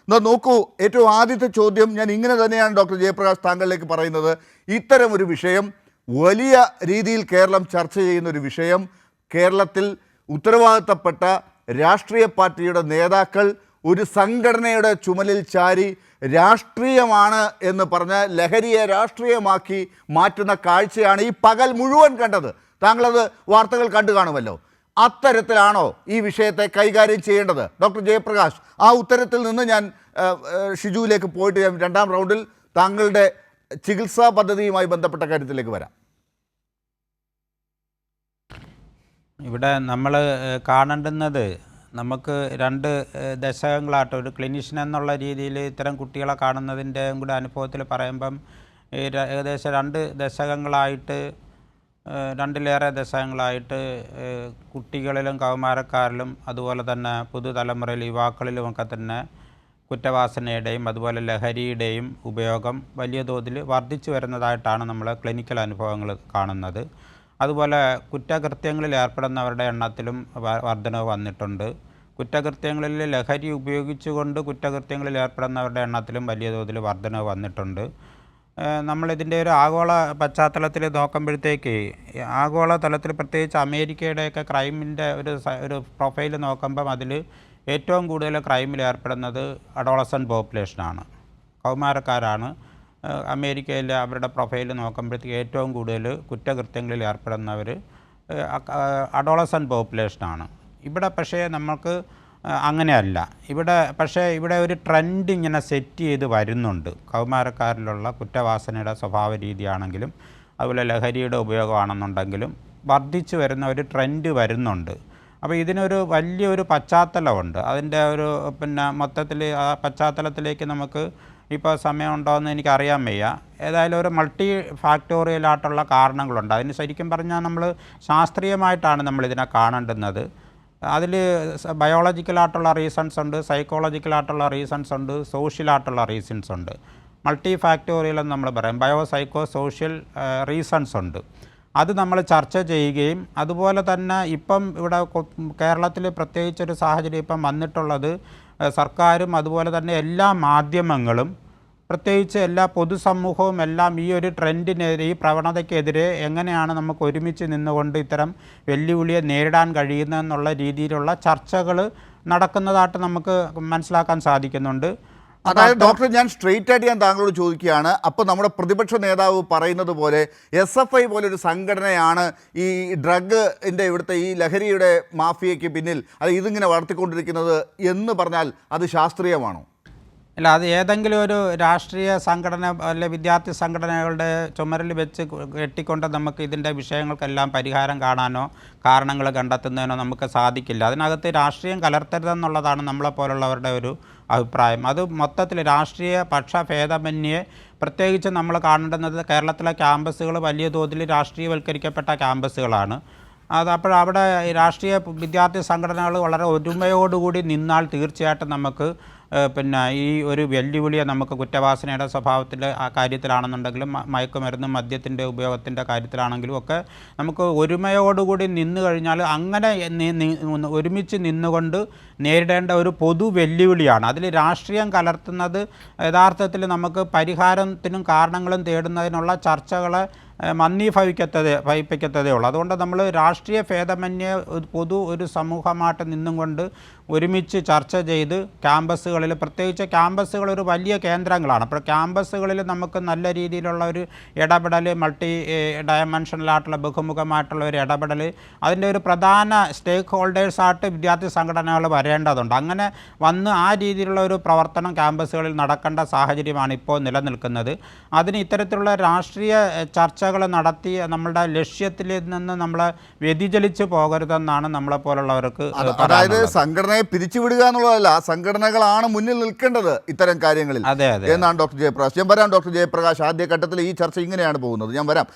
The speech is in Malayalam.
നോക്കൂ, ഏറ്റവും ആദ്യത്തെ ചോദ്യം ഞാൻ ഇങ്ങനെ തന്നെയാണ് ഡോക്ടർ ജയപ്രകാശ് താങ്കളിലേക്ക് പറയുന്നത്. ഇത്തരമൊരു വിഷയം വലിയ രീതിയിൽ കേരളം ചർച്ച ചെയ്യുന്ന ഒരു വിഷയം, കേരളത്തിൽ ഉത്തരവാദിത്തപ്പെട്ട രാഷ്ട്രീയ പാർട്ടിയുടെ നേതാക്കൾ ഒരു സംഘടനയുടെ ചുമലിൽ ചാരി രാഷ്ട്രീയമാണ് എന്ന് പറഞ്ഞ് ലഹരിയെ രാഷ്ട്രീയമാക്കി മാറ്റുന്ന കാഴ്ചയാണ് ഈ പകൽ മുഴുവൻ കണ്ടത്. താങ്കളത് വാർത്തകൾ കണ്ടു കാണുമല്ലോ. അത്തരത്തിലാണോ ഈ വിഷയത്തെ കൈകാര്യം ചെയ്യേണ്ടത്? ഡോക്ടർ ജയപ്രകാശ്, ആ ഉത്തരത്തിൽ നിന്ന് ഞാൻ ഷിജുവിലേക്ക് പോയിട്ട് ഞാൻ രണ്ടാം റൗണ്ടിൽ താങ്കളുടെ ചികിത്സാ പദ്ധതിയുമായി ബന്ധപ്പെട്ട കാര്യത്തിലേക്ക് വരാം. ഇവിടെ നമ്മൾ കാണേണ്ടുന്നത്, നമുക്ക് രണ്ട് ദശകങ്ങളായിട്ട് ഒരു ക്ലിനിഷ്യൻ എന്നുള്ള രീതിയിൽ ഇത്തരം കുട്ടികളെ കാണുന്നതിൻ്റെ കൂടെ അനുഭവത്തിൽ പറയുമ്പം ഏകദേശം 2 ദശകങ്ങളായിട്ട്, 2ലേറെ ദശകങ്ങളായിട്ട് കുട്ടികളിലും കൗമാരക്കാരിലും അതുപോലെ തന്നെ പുതുതലമുറയിൽ യുവാക്കളിലുമൊക്കെ തന്നെ കുറ്റവാസനയുടെയും അതുപോലെ ലഹരിയുടെയും ഉപയോഗം വലിയ തോതിൽ വർദ്ധിച്ചു വരുന്നതായിട്ടാണ് നമ്മൾ ക്ലിനിക്കൽ അനുഭവങ്ങൾ കാണുന്നത്. അതുപോലെ കുറ്റകൃത്യങ്ങളിൽ ഏർപ്പെടുന്നവരുടെ എണ്ണത്തിലും വർധനവ് വന്നിട്ടുണ്ട്. കുറ്റകൃത്യങ്ങളിൽ ലഹരി ഉപയോഗിച്ചുകൊണ്ട് കുറ്റകൃത്യങ്ങളിൽ ഏർപ്പെടുന്നവരുടെ എണ്ണത്തിലും വലിയ തോതിൽ വർധനവ് വന്നിട്ടുണ്ട്. നമ്മളിതിൻ്റെ ഒരു ആഗോള പശ്ചാത്തലത്തിൽ നോക്കുമ്പോഴത്തേക്ക്, ആഗോള തലത്തിൽ പ്രത്യേകിച്ച് അമേരിക്കയുടെയൊക്കെ ക്രൈമിൻ്റെ ഒരു പ്രൊഫൈൽ നോക്കുമ്പം അതിൽ ഏറ്റവും കൂടുതൽ ക്രൈമിൽ ഏർപ്പെടുന്നത് അഡോളസൻ്റ് പോപ്പുലേഷനാണ്, കൗമാരക്കാരാണ്. അമേരിക്കയിൽ അവരുടെ പ്രൊഫൈൽ നോക്കുമ്പോഴത്തേക്ക് ഏറ്റവും കൂടുതൽ കുറ്റകൃത്യങ്ങളിൽ ഏർപ്പെടുന്നവർ അഡോളസൻ്റ് പോപ്പുലേഷനാണ്. ഇവിടെ പക്ഷേ നമുക്ക് അങ്ങനെയല്ല. ഇവിടെ ഒരു ട്രെൻഡ് ഇങ്ങനെ സെറ്റ് ചെയ്ത് വരുന്നുണ്ട്. കൗമാരക്കാരിലുള്ള കുറ്റവാസനയുടെ സ്വഭാവ രീതിയാണെങ്കിലും അതുപോലെ ലഹരിയുടെ ഉപയോഗമാണെന്നുണ്ടെങ്കിലും വർദ്ധിച്ചു വരുന്ന ഒരു ട്രെൻഡ് വരുന്നുണ്ട്. അപ്പോൾ ഇതിനൊരു വലിയൊരു പശ്ചാത്തലമുണ്ട്. അതിൻ്റെ ഒരു മൊത്തത്തിൽ ആ പശ്ചാത്തലത്തിലേക്ക് നമുക്ക് ഇപ്പോൾ സമയമുണ്ടോയെന്ന് എനിക്കറിയാൻ വയ്യ. ഏതായാലും ഒരു മൾട്ടി ഫാക്ടോറിയലായിട്ടുള്ള കാരണങ്ങളുണ്ട്. അതിന് ശരിക്കും പറഞ്ഞാൽ നമ്മൾ ശാസ്ത്രീയമായിട്ടാണ് നമ്മളിതിനെ കാണേണ്ടുന്നത്. അതിൽ ബയോളജിക്കലായിട്ടുള്ള റീസൺസ് ഉണ്ട്, സൈക്കോളജിക്കലായിട്ടുള്ള റീസൺസ് ഉണ്ട്, സോഷ്യലായിട്ടുള്ള റീസൺസ് ഉണ്ട്. മൾട്ടി ഫാക്ടോറിയൽ എന്ന് നമ്മൾ പറയും. ബയോ സൈക്കോ സോഷ്യൽ റീസൺസ് ഉണ്ട്. അത് നമ്മൾ ചർച്ച ചെയ്യുകയും അതുപോലെ തന്നെ ഇപ്പം ഇവിടെ കേരളത്തിൽ പ്രത്യേകിച്ചൊരു സാഹചര്യം ഇപ്പം വന്നിട്ടുള്ളത്, സർക്കാരും അതുപോലെ തന്നെ എല്ലാ മാധ്യമങ്ങളും പ്രത്യേകിച്ച് എല്ലാ പൊതുസമൂഹവും എല്ലാം ഈ ഒരു ട്രെൻഡിനെതിരെ, ഈ പ്രവണതയ്ക്കെതിരെ എങ്ങനെയാണ് നമുക്ക് ഒരുമിച്ച് നിന്നുകൊണ്ട് ഇത്തരം വെല്ലുവിളിയെ നേരിടാൻ കഴിയുന്നതെന്നുള്ള രീതിയിലുള്ള ചർച്ചകൾ നടക്കുന്നതായിട്ട് നമുക്ക് മനസ്സിലാക്കാൻ സാധിക്കുന്നുണ്ട്. അതായത് ഡോക്ടർ, ഞാൻ സ്ട്രെയിറ്റ് ആയിട്ട് ഞാൻ താങ്കളോട് ചോദിക്കുകയാണ്, അപ്പോൾ നമ്മുടെ പ്രതിപക്ഷ നേതാവ് പറയുന്നത് പോലെ SFI പോലൊരു സംഘടനയാണ് ഈ ഡ്രഗിൻ്റെ ഇവിടുത്തെ ഈ ലഹരിയുടെ മാഫിയയ്ക്ക് പിന്നിൽ, അത് ഇതിങ്ങനെ വളർത്തിക്കൊണ്ടിരിക്കുന്നത് എന്ന് പറഞ്ഞാൽ അത് ശാസ്ത്രീയമാണോ? അല്ല, അത് ഏതെങ്കിലും ഒരു രാഷ്ട്രീയ സംഘടന അല്ലെ വിദ്യാർത്ഥി സംഘടനകളുടെ ചുമരിൽ വെച്ച് കെട്ടിക്കൊണ്ട് നമുക്ക് ഇതിൻ്റെ വിഷയങ്ങൾക്കെല്ലാം പരിഹാരം കാണാനോ കാരണങ്ങൾ കണ്ടെത്തുന്നതിനോ നമുക്ക് സാധിക്കില്ല. അതിനകത്ത് രാഷ്ട്രീയം കലർത്തരുതെന്നുള്ളതാണ് നമ്മളെപ്പോലുള്ളവരുടെ ഒരു അഭിപ്രായം. അത് മൊത്തത്തിൽ രാഷ്ട്രീയ പക്ഷഭേദമന്യേ പ്രത്യേകിച്ച് നമ്മൾ കാണേണ്ടുന്നത് കേരളത്തിലെ ക്യാമ്പസുകൾ വലിയ തോതിൽ രാഷ്ട്രീയവൽക്കരിക്കപ്പെട്ട ക്യാമ്പസുകളാണ്. അപ്പോൾ അവിടെ രാഷ്ട്രീയ വിദ്യാർത്ഥി സംഘടനകൾ വളരെ ഒരുമയോടുകൂടി നിന്നാൽ തീർച്ചയായിട്ടും നമുക്ക് ഈ ഒരു വെല്ലുവിളിയെ നമുക്ക് കുറ്റവാസനയുടെ സ്വഭാവത്തിൻ്റെ ആ കാര്യത്തിലാണെന്നുണ്ടെങ്കിലും മയക്കുമരുന്ന് മദ്യത്തിൻ്റെ ഉപയോഗത്തിൻ്റെ കാര്യത്തിലാണെങ്കിലും ഒക്കെ നമുക്ക് ഒരുമയോടുകൂടി നിന്ന് കഴിഞ്ഞാൽ അങ്ങനെ ഒരുമിച്ച് നിന്നുകൊണ്ട് നേരിടേണ്ട ഒരു പൊതു വെല്ലുവിളിയാണ്. അതിൽ രാഷ്ട്രീയം കലർത്തുന്നത് യഥാർത്ഥത്തിൽ നമുക്ക് പരിഹാരത്തിനും കാരണങ്ങളും തേടുന്നതിനുള്ള ചർച്ചകളെ ഭവിപ്പിക്കത്തതേ ഉള്ളൂ. അതുകൊണ്ട് നമ്മൾ രാഷ്ട്രീയ ഭേദമന്യേ ഒരു സമൂഹമായിട്ട് നിന്നും കൊണ്ട് ഒരുമിച്ച് ചർച്ച ചെയ്ത് ക്യാമ്പസുകളിൽ, പ്രത്യേകിച്ച് ക്യാമ്പസുകൾ ഒരു വലിയ കേന്ദ്രങ്ങളാണ്. അപ്പോൾ ക്യാമ്പസുകളിൽ നമുക്ക് നല്ല രീതിയിലുള്ള ഒരു ഇടപെടൽ, മൾട്ടി ഡയമെൻഷനലായിട്ടുള്ള ബഹുമുഖമായിട്ടുള്ള ഒരു ഇടപെടൽ, അതിൻ്റെ ഒരു പ്രധാന സ്റ്റേക്ക് ഹോൾഡേഴ്സായിട്ട് വിദ്യാർത്ഥി സംഘടനകൾ വരേണ്ടതുണ്ട്. അങ്ങനെ വന്ന് ആ രീതിയിലുള്ള ഒരു പ്രവർത്തനം ക്യാമ്പസുകളിൽ നടക്കേണ്ട സാഹചര്യമാണ് ഇപ്പോൾ നിലനിൽക്കുന്നത്. അതിന് ഇത്തരത്തിലുള്ള രാഷ്ട്രീയ ചർച്ചകൾ നടത്തി നമ്മളുടെ ലക്ഷ്യത്തിൽ നിന്ന് നമ്മളെ വ്യതിചലിച്ച് പോകരുതെന്നാണ് നമ്മളെപ്പോലുള്ളവർക്ക്. അതായത് സംഘടനയെ പിരിച്ചുവിടുക എന്നുള്ളതല്ല, സംഘടനകളാണ് മുന്നിൽ നിൽക്കേണ്ടത് ഇത്തരം കാര്യങ്ങളിൽ എന്നാണ് ഡോക്ടർ ജയപ്രകാശ്. ഞാൻ വരാം ഡോക്ടർ ജയപ്രകാശ്. ആദ്യഘട്ടത്തിൽ ഈ ചർച്ച ഇങ്ങനെയാണ് പോകുന്നത്. ഞാൻ വരാം.